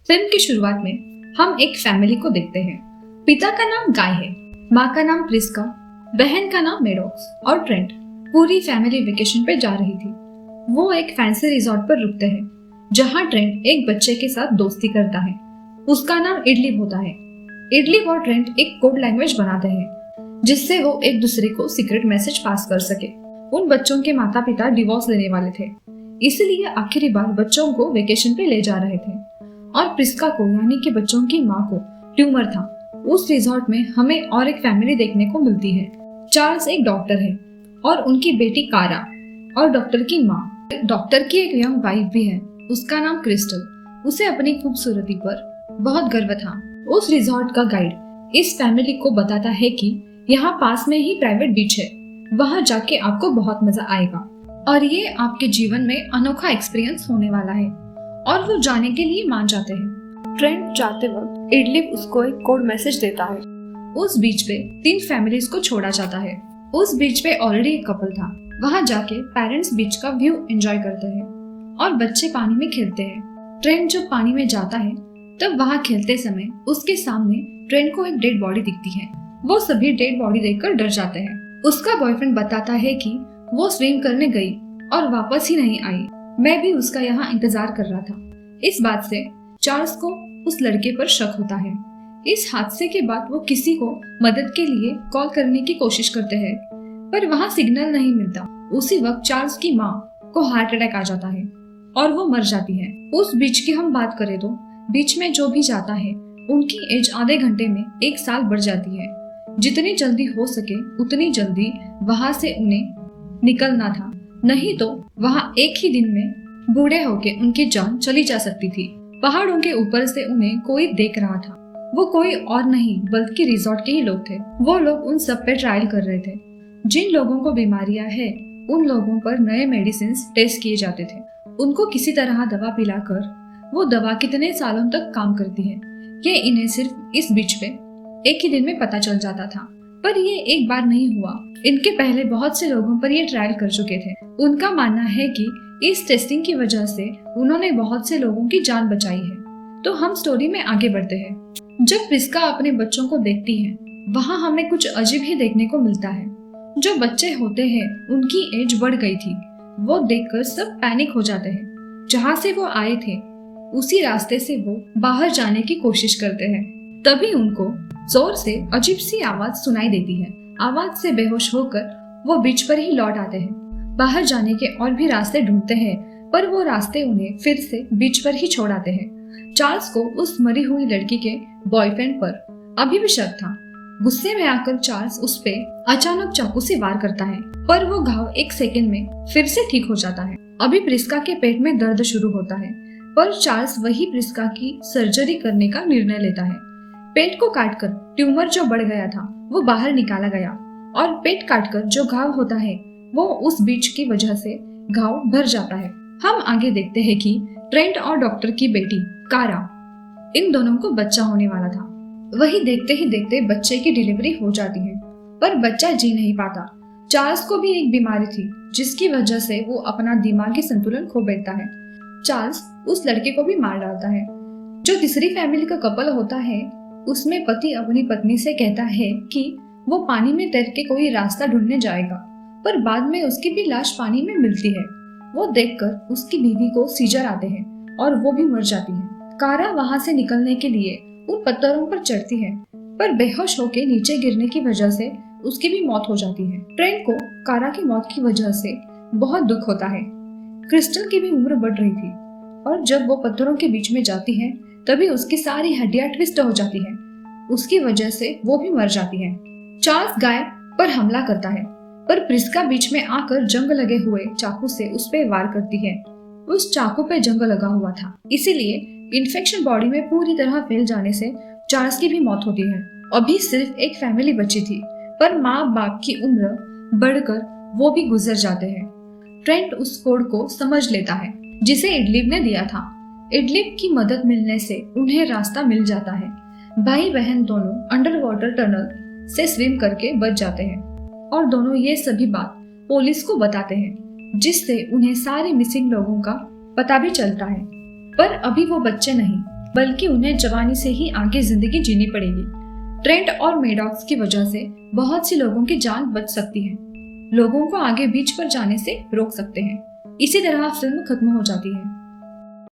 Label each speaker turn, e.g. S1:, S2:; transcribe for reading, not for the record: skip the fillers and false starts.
S1: Film की शुरुआत में हम एक फैमिली को देखते हैं। पिता का नाम गाय है, माँ का नाम प्रिस्का, बहन का नाम मेडॉक्स और ट्रेंट। पूरी फैमिली वेकेशन पे जा रही थी। वो एक फैंसी रिजॉर्ट पर रुकते हैं, जहाँ ट्रेंट एक बच्चे के साथ दोस्ती करता है। उसका नाम इडलिब होता है। इडलिब और ट्रेंट एक कोड लैंग्वेज बनाते हैं, जिससे वो एक दूसरे को सीक्रेट मैसेज पास कर सके। उन बच्चों के माता पिता डिवोर्स लेने वाले थे, इसलिए आखिरी बार बच्चों को वेकेशन पे ले जा रहे थे। और प्रिस्का को यानी कि बच्चों की माँ को ट्यूमर था। उस रिजॉर्ट में हमें और एक फैमिली देखने को मिलती है। चार्ल्स एक डॉक्टर है और उनकी बेटी कारा और डॉक्टर की माँ। डॉक्टर की एक यंग वाइफ भी है, उसका नाम क्रिस्टल। उसे अपनी खूबसूरती पर बहुत गर्व था। उस रिजॉर्ट का गाइड इस फैमिली को बताता है कि यहाँ पास में ही प्राइवेट बीच है, वहाँ जाके आपको बहुत मजा आएगा और ये आपके जीवन में अनोखा एक्सपीरियंस होने वाला है। और वो जाने के लिए मान जाते हैं। ट्रेंट जाते वक्त इडलिब उसको एक कोड मैसेज देता है। उस बीच पे 3 फैमिलीज को छोड़ा जाता है। उस बीच पे ऑलरेडी एक कपल था। वहाँ जाके पेरेंट्स बीच का व्यू एंजॉय करते हैं और बच्चे पानी में खेलते हैं। ट्रेंट जब पानी में जाता है तब वहाँ खेलते समय उसके सामने ट्रेंट को एक डेड बॉडी दिखती है। वो सभी डेड बॉडी देखकर डर जाते हैं। उसका बॉयफ्रेंड बताता है कि वो स्विम करने गई और वापस ही नहीं आई। मैं भी उसका यहाँ इंतजार कर रहा था। इस बात से चार्ल्स को उस लड़के पर शक होता है। इस हादसे के बाद वो किसी को मदद के लिए कॉल करने की कोशिश करते हैं, पर वहाँ सिग्नल नहीं मिलता। उसी वक्त चार्ल्स की माँ को हार्ट अटैक आ जाता है और वो मर जाती है। उस बीच की हम बात करें तो बीच में जो भी जाता है उनकी एज आधे घंटे में 1 साल बढ़ जाती है। जितनी जल्दी हो सके उतनी जल्दी वहाँ से उन्हें निकलना था, नहीं तो वहाँ एक ही दिन में बूढ़े होके उनकी जान चली जा सकती थी। पहाड़ों के ऊपर से उन्हें कोई देख रहा था। वो कोई और नहीं बल्कि रिजॉर्ट के ही लोग थे। वो लोग उन सब पे ट्रायल कर रहे थे। जिन लोगों को बीमारियां है उन लोगों पर नए मेडिसिन टेस्ट किए जाते थे। उनको किसी तरह दवा पिलाकर वो दवा कितने सालों तक काम करती है, ये इन्हें सिर्फ इस बीच पे एक ही दिन में पता चल जाता था। पर ये एक बार नहीं हुआ। इनके पहले बहुत से लोगों पर ये ट्रायल कर चुके थे। उनका मानना है कि इस टेस्टिंग की वजह से उन्होंने बहुत से लोगों की जान बचाई है। तो हम स्टोरी में आगे बढ़ते हैं। जब प्रिस्का अपने बच्चों को देखती है, वहाँ हमें कुछ अजीब ही देखने को मिलता है। जो बच्चे होते हैं उनकी एज बढ़ गई थी। वो देखकर सब पैनिक हो जाते हैं। जहाँ से वो आए थे उसी रास्ते से वो बाहर जाने की कोशिश करते हैं। तभी उनको जोर से अजीब सी आवाज सुनाई देती है। आवाज से बेहोश होकर वो बीच पर ही लौट आते हैं। बाहर जाने के और भी रास्ते ढूंढते हैं, पर वो रास्ते उन्हें फिर से बीच पर ही छोड़ आते हैं। चार्ल्स को उस मरी हुई लड़की के बॉयफ्रेंड पर अभी भी शक था। गुस्से में आकर चार्ल्स उस पे अचानक चाकू से वार करता है, पर वो घाव 1 सेकंड में फिर से ठीक हो जाता है। अभी प्रिस्का के पेट में दर्द शुरू होता है, पर चार्ल्स वही प्रिस्का की सर्जरी करने का निर्णय लेता है। पेट को काटकर ट्यूमर जो बढ़ गया था वो बाहर निकाला गया और पेट काटकर जो घाव होता है वो उस बीच की वजह से घाव भर जाता है। हम आगे देखते हैं कि ट्रेंट और डॉक्टर की बेटी कारा, इन दोनों को बच्चा होने वाला था। वही देखते ही देखते बच्चे की डिलीवरी हो जाती है, पर बच्चा जी नहीं पाता। चार्ल्स को भी एक बीमारी थी जिसकी वजह से वो अपना दिमागी संतुलन खो बैठता है। चार्ल्स उस लड़के को भी मार डालता है। जो तीसरी फैमिली का कपल होता है उसमें पति अपनी पत्नी से कहता है कि वो पानी में तैर के कोई रास्ता ढूंढने जाएगा, पर बाद में उसकी भी लाश पानी में मिलती है। वो देखकर उसकी बीवी को सीजर आते हैं और वो भी मर जाती है। कारा वहां से निकलने के लिए उन पत्थरों पर चढ़ती है, पर बेहोश होकर नीचे गिरने की वजह से उसकी भी मौत हो जाती है। ट्रेंट को कारा की मौत की वजह से बहुत दुख होता है। क्रिस्टल की भी उम्र बढ़ रही थी और जब वो पत्थरों के बीच में जाती है तभी उसकी सारी हड्डियां ट्विस्ट हो जाती है। उसकी वजह से वो भी मर जाती है। चार्ल्स गाय पर हमला करता है, पर प्रिस्का बीच में आकर जंग लगे हुए चाकू से उस पे वार करती है। उस चाकू पे जंग लगा हुआ था, इसीलिए इन्फेक्शन बॉडी में पूरी तरह फैल जाने से चार्ल्स की भी मौत होती है। अभी सिर्फ एक फैमिली बची थी, पर माँ बाप की उम्र बढ़कर वो भी गुजर जाते हैं। ट्रेंट उस कोड को समझ लेता है जिसे इडलिब ने दिया था। इडलिब की मदद मिलने से उन्हें रास्ता मिल जाता है। भाई बहन दोनों अंडर वाटर टनल से स्विम करके बच जाते हैं और दोनों ये सभी बात पुलिस को बताते हैं, जिससे उन्हें सारे मिसिंग लोगों का पता भी चलता है। पर अभी वो बच्चे नहीं, बल्कि उन्हें जवानी से ही आगे जिंदगी जीनी पड़ेगी। ट्रेंट और मेडॉक्स की वजह से बहुत सी लोगों की जान बच सकती है, लोगों को आगे बीच पर जाने से रोक सकते हैं। इसी तरह फिल्म खत्म हो जाती है।